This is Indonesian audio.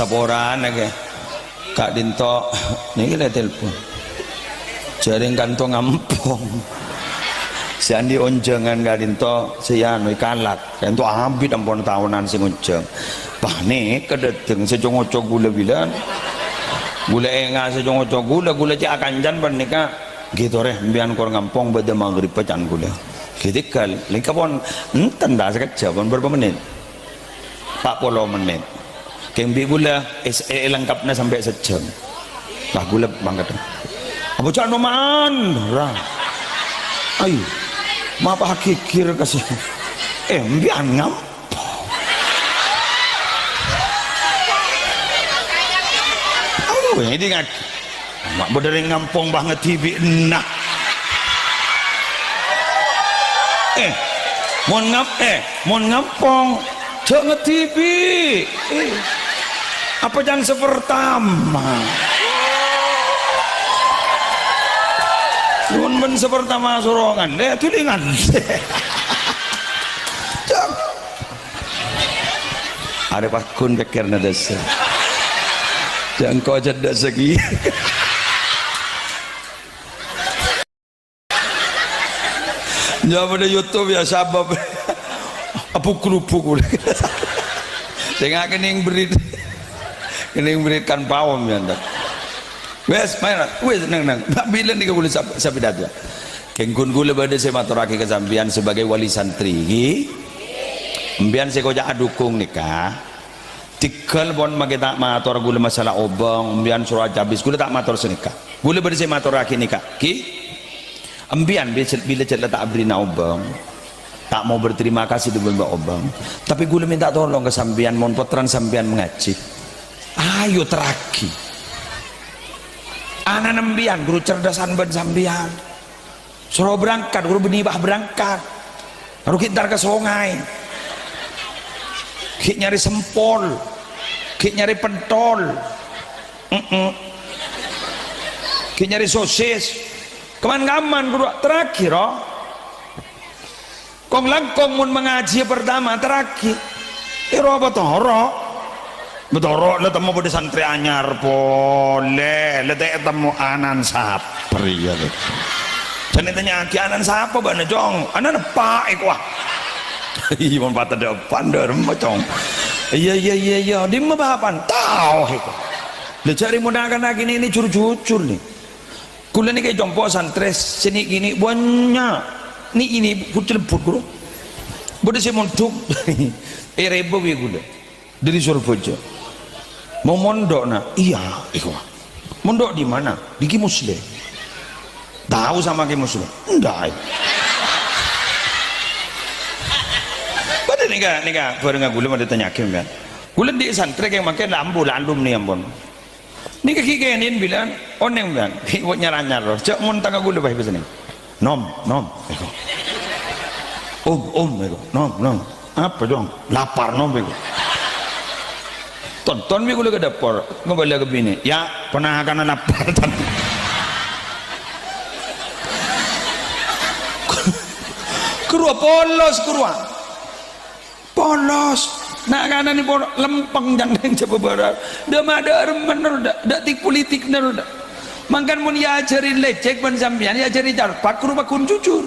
saporan lagi Kak Dinto niki le telepon jaring kantong ngampong si Andi onjengan Kak Dinto si anu kalat Dinto ambit ampun tahunan sing onjeng bahne kedeteng sejongoco gula bilan gula enga sejongoco gula cek akanjan ban nika gitu reh mbian kor ngampong beda maghrib pecan gula gitikal lingkapon enten dah sekejap berapa menit 40 menit kembi gula lengkapnya sampai sejam lah gula banget apa cak noman lah ayo mapa kikir kasih mbian ngampong ini kan mak berdering ngampong banget TV nah mon ngampong cek nge TV apa jangan sepertama mon ben sepertama sorongan deh tulingan cek ada pakun pikirnya dasar jangan kau jeda segi jawab ada YouTube ya sabab apa kerupuk tengah kening berit kan pawam ya ndak wes main wes nang bila nih boleh sabidat ya kengkun gula pada saya maturaki kesampian sebagai wali santri mbian saya kau jangan dukung nikah tikal bon mage tak matur gula masalah obong mbian surat habis gula tak matur senikah gula pada saya maturaki nikah ambian bila celah tak beri na obong tak mau berterima kasih di benda obong tapi gula minta tolong ke sambian mon potran sambian mengaji ayo teraki anak ambian guru cerdasan ben sambian suruh berangkat guru benibah berangkat baru kita ke sungai kita nyari sempol kita nyari pentol kita nyari sosis keman-kaman guru terakhir kong langkong mun mengaji pertama terakhir iro betoro le temu pada santri anyar boleh le temu anan sapri ya jadi tanya ki anan sapa bana jong anan pak wah iya mon patah depan der macong iya di mabapan tahu itu le cari mudakan lagi ini jujur nih kula ni kayak jompo santres sini gini banyak ni ini pucil guru boleh saya mondok rebo ya gula dari Surabaya mau mondok na iya mondok di mana di Ki Muslim tahu sama Ki Muslim enggak pada nikah bareng gula ada tanya kan gula di santre yang makan lambu landum nih ampun ini kekikenin bilang oneng bilang buat nyaranyar loh cak mun tangga gula baik besar nih nom nom apa dong lapar nom bego tonton bego ke dapur kembali ke bini ya pernah akan lapar kerua polos nak kanan ni lempeng jangan coba barat dah ada bener dah tik politik bener dah makan mun ya ajarin lecek ban sambian ya ajarin carpat kerubah kun jujur